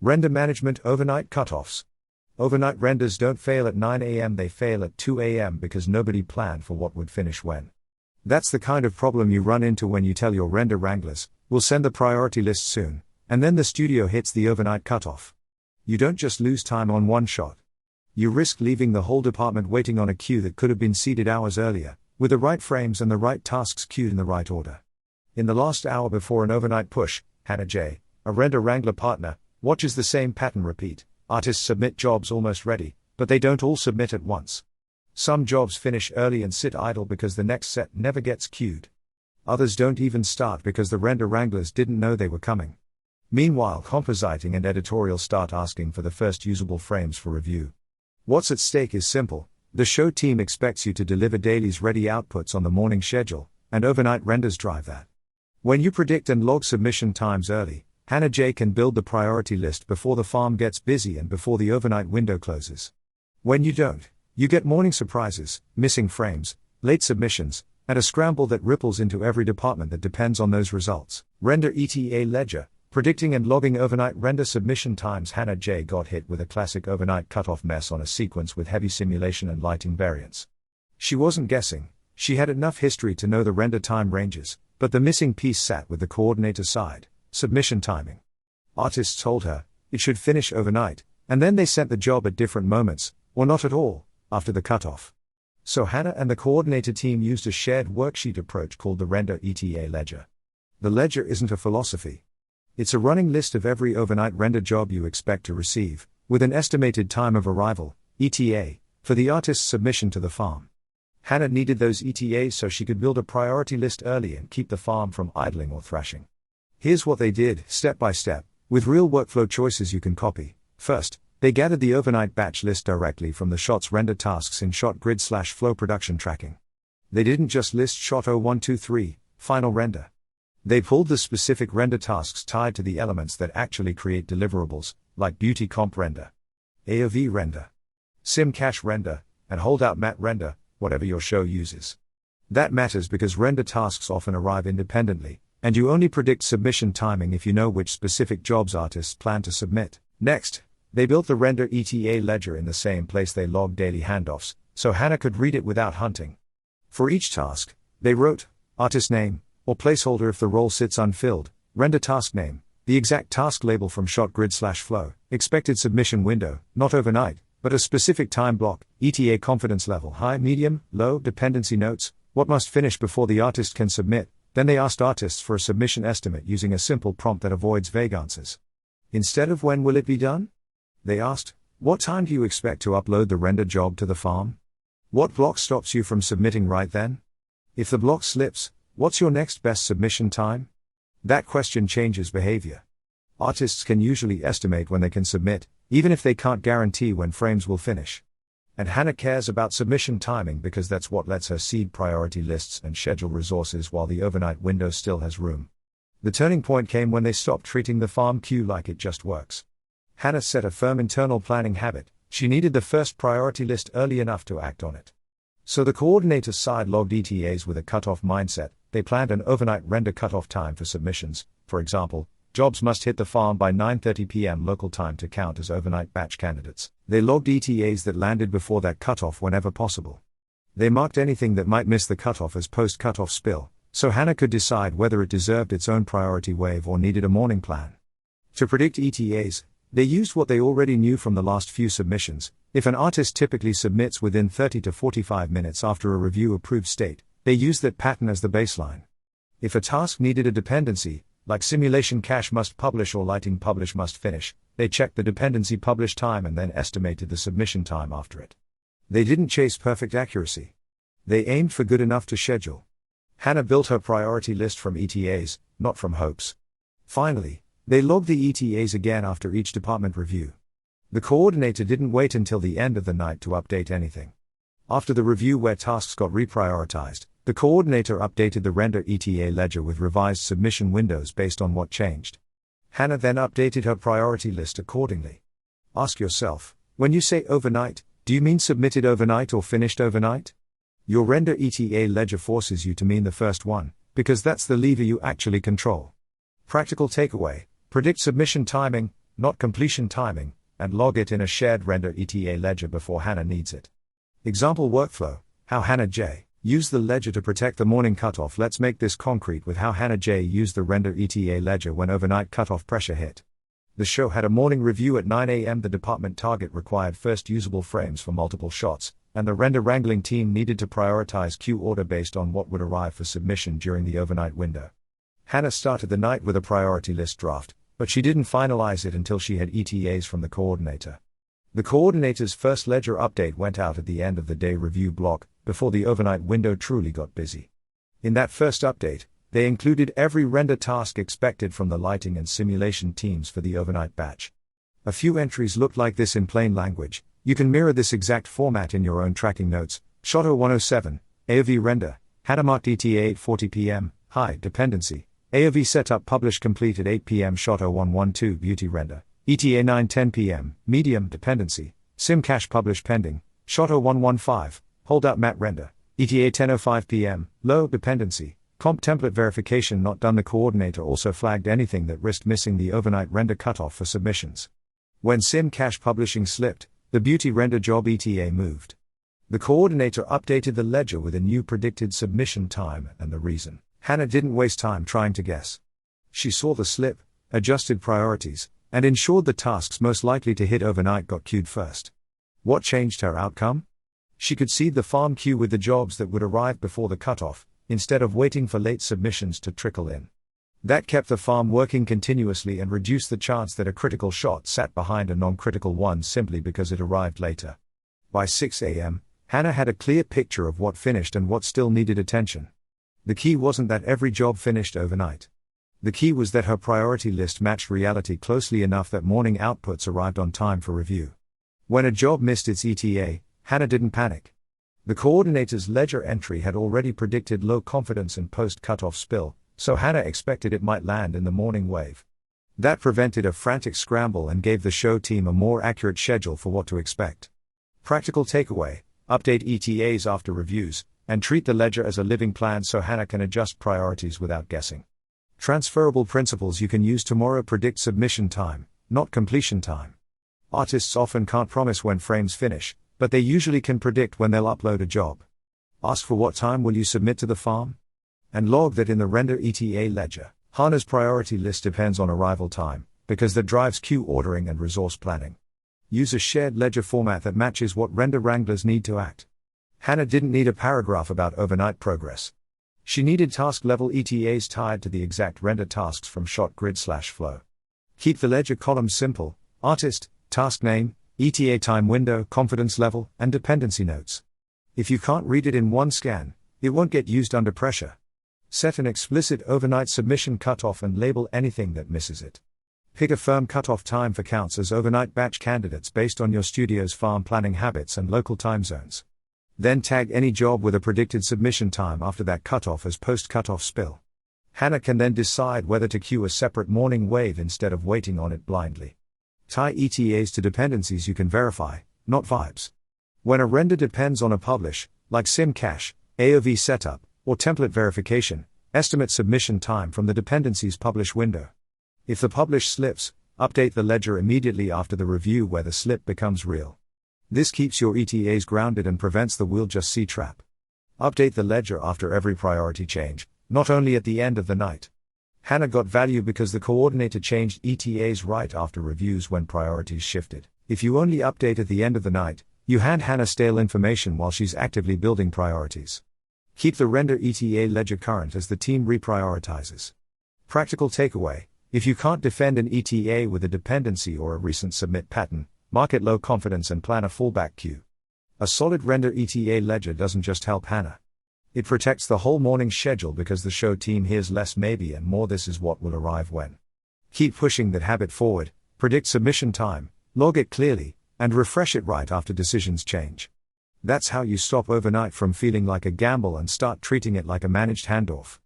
Render management overnight cutoffs. Overnight renders don't fail at 9 a.m., they fail at 2 a.m. because nobody planned for what would finish when. That's the kind of problem you run into when you tell your render wranglers, "We'll send the priority list soon," and then the studio hits the overnight cutoff. You don't just lose time on one shot. You risk leaving the whole department waiting on a queue that could have been seated hours earlier, with the right frames and the right tasks queued in the right order. In the last hour before an overnight push, Hannah J., a render wrangler partner, watches the same pattern repeat. Artists submit jobs almost ready, but they don't all submit at once. Some jobs finish early and sit idle because the next set never gets queued. Others don't even start because the render wranglers didn't know they were coming. Meanwhile, compositing and editorial start asking for the first usable frames for review. What's at stake is simple. The show team expects you to deliver dailies ready outputs on the morning schedule, and overnight renders drive that. When you predict and log submission times early, Hannah J. can build the priority list before the farm gets busy and before the overnight window closes. When you don't, you get morning surprises, missing frames, late submissions, and a scramble that ripples into every department that depends on those results. Render ETA Ledger, predicting and logging overnight render submission times. Hannah J. got hit with a classic overnight cutoff mess on a sequence with heavy simulation and lighting variance. She wasn't guessing, she had enough history to know the render time ranges, but the missing piece sat with the coordinator side: submission timing. Artists told her it should finish overnight, and then they sent the job at different moments, or not at all, after the cutoff. So Hannah and the coordinator team used a shared worksheet approach called the Render ETA Ledger. The ledger isn't a philosophy. It's a running list of every overnight render job you expect to receive, with an estimated time of arrival, ETA, for the artist's submission to the farm. Hannah needed those ETAs so she could build a priority list early and keep the farm from idling or thrashing. Here's what they did, step by step, with real workflow choices you can copy. First, they gathered the overnight batch list directly from the shot's render tasks in shot grid/flow production tracking. They didn't just list shot 0123, final render. They pulled the specific render tasks tied to the elements that actually create deliverables, like beauty comp render, AOV render, sim cache render, and holdout matte render, whatever your show uses. That matters because render tasks often arrive independently, and you only predict submission timing if you know which specific jobs artists plan to submit. Next, they built the Render ETA Ledger in the same place they logged daily handoffs, so Hannah could read it without hunting. For each task, they wrote artist name, or placeholder if the role sits unfilled, render task name, the exact task label from shot grid/flow, expected submission window, not overnight, but a specific time block, ETA confidence level, high, medium, low, dependency notes, what must finish before the artist can submit. Then they asked artists for a submission estimate using a simple prompt that avoids vague answers. Instead of when will it be done? They asked, what time do you expect to upload the render job to the farm? What block stops you from submitting right then? If the block slips, what's your next best submission time? That question changes behavior. Artists can usually estimate when they can submit, even if they can't guarantee when frames will finish. And Hannah cares about submission timing because that's what lets her seed priority lists and schedule resources while the overnight window still has room. The turning point came when they stopped treating the farm queue like it just works. Hannah set a firm internal planning habit. She needed the first priority list early enough to act on it. So the coordinator's side logged ETAs with a cutoff mindset. They planned an overnight render cutoff time for submissions. For example, jobs must hit the farm by 9:30 p.m. local time to count as overnight batch candidates. They logged ETAs that landed before that cutoff whenever possible. They marked anything that might miss the cutoff as post-cutoff spill, so Hannah could decide whether it deserved its own priority wave or needed a morning plan. To predict ETAs, they used what they already knew from the last few submissions. If an artist typically submits within 30 to 45 minutes after a review-approved state, they used that pattern as the baseline. If a task needed a dependency, like simulation cache must publish or lighting publish must finish, they checked the dependency publish time and then estimated the submission time after it. They didn't chase perfect accuracy. They aimed for good enough to schedule. Hannah built her priority list from ETAs, not from hopes. Finally, they logged the ETAs again after each department review. The coordinator didn't wait until the end of the night to update anything. After the review where tasks got reprioritized, the coordinator updated the Render ETA Ledger with revised submission windows based on what changed. Hannah then updated her priority list accordingly. Ask yourself, when you say overnight, do you mean submitted overnight or finished overnight? Your Render ETA Ledger forces you to mean the first one, because that's the lever you actually control. Practical takeaway: predict submission timing, not completion timing, and log it in a shared Render ETA ledger before Hannah needs it. Example workflow: how Hannah J. used the ledger to protect the morning cutoff. Let's make this concrete with how Hannah J. used the Render ETA ledger when overnight cutoff pressure hit. The show had a morning review at 9 a.m. The department target required first usable frames for multiple shots, and the render wrangling team needed to prioritize queue order based on what would arrive for submission during the overnight window. Hannah started the night with a priority list draft, but she didn't finalize it until she had ETAs from the coordinator. The coordinator's first ledger update went out at the end of the day review block, before the overnight window truly got busy. In that first update, they included every render task expected from the lighting and simulation teams for the overnight batch. A few entries looked like this in plain language. You can mirror this exact format in your own tracking notes. Shot 0107, AOV render, Hannah marked ETA 8:40 p.m, high dependency, AOV setup publish complete at 8 p.m. Shot 0112 beauty render, ETA 9:10 p.m, medium dependency, sim cache publish pending, Shot 0115, holdout matte render, ETA 10:05 p.m, low dependency, comp template verification not done. The coordinator also flagged anything that risked missing the overnight render cutoff for submissions. When sim cache publishing slipped, the beauty render job ETA moved. The coordinator updated the ledger with a new predicted submission time and the reason. Hannah didn't waste time trying to guess. She saw the slip, adjusted priorities, and ensured the tasks most likely to hit overnight got queued first. What changed her outcome? She could seed the farm queue with the jobs that would arrive before the cutoff, instead of waiting for late submissions to trickle in. That kept the farm working continuously and reduced the chance that a critical shot sat behind a non-critical one simply because it arrived later. By 6 a.m., Hannah had a clear picture of what finished and what still needed attention. The key wasn't that every job finished overnight. The key was that her priority list matched reality closely enough that morning outputs arrived on time for review. When a job missed its ETA, Hannah didn't panic. The coordinator's ledger entry had already predicted low confidence and post-cutoff spill, so Hannah expected it might land in the morning wave. That prevented a frantic scramble and gave the show team a more accurate schedule for what to expect. Practical takeaway: update ETAs after reviews, and treat the ledger as a living plan so Hannah can adjust priorities without guessing. Transferable principles you can use tomorrow: predict submission time, not completion time. Artists often can't promise when frames finish, but they usually can predict when they'll upload a job. Ask for what time will you submit to the farm? And log that in the Render ETA ledger. Hannah's priority list depends on arrival time, because that drives queue ordering and resource planning. Use a shared ledger format that matches what render wranglers need to act. Hannah didn't need a paragraph about overnight progress. She needed task-level ETAs tied to the exact render tasks from shot grid/flow. Keep the ledger columns simple: artist, task name, ETA time window, confidence level, and dependency notes. If you can't read it in one scan, it won't get used under pressure. Set an explicit overnight submission cutoff and label anything that misses it. Pick a firm cutoff time for counts as overnight batch candidates based on your studio's farm planning habits and local time zones. Then tag any job with a predicted submission time after that cutoff as post-cutoff spill. Hannah can then decide whether to queue a separate morning wave instead of waiting on it blindly. Tie ETAs to dependencies you can verify, not vibes. When a render depends on a publish, like sim cache, AOV setup, or template verification, estimate submission time from the dependency's publish window. If the publish slips, update the ledger immediately after the review where the slip becomes real. This keeps your ETAs grounded and prevents the "we'll just see" trap. Update the ledger after every priority change, not only at the end of the night. Hannah got value because the coordinator changed ETAs right after reviews when priorities shifted. If you only update at the end of the night, you hand Hannah stale information while she's actively building priorities. Keep the Render ETA ledger current as the team reprioritizes. Practical takeaway: if you can't defend an ETA with a dependency or a recent submit pattern, mark it low confidence and plan a fallback queue. A solid Render ETA ledger doesn't just help Hannah. It protects the whole morning's schedule because the show team hears less maybe and more "this is what will arrive when." Keep pushing that habit forward: predict submission time, log it clearly, and refresh it right after decisions change. That's how you stop overnight from feeling like a gamble and start treating it like a managed handoff.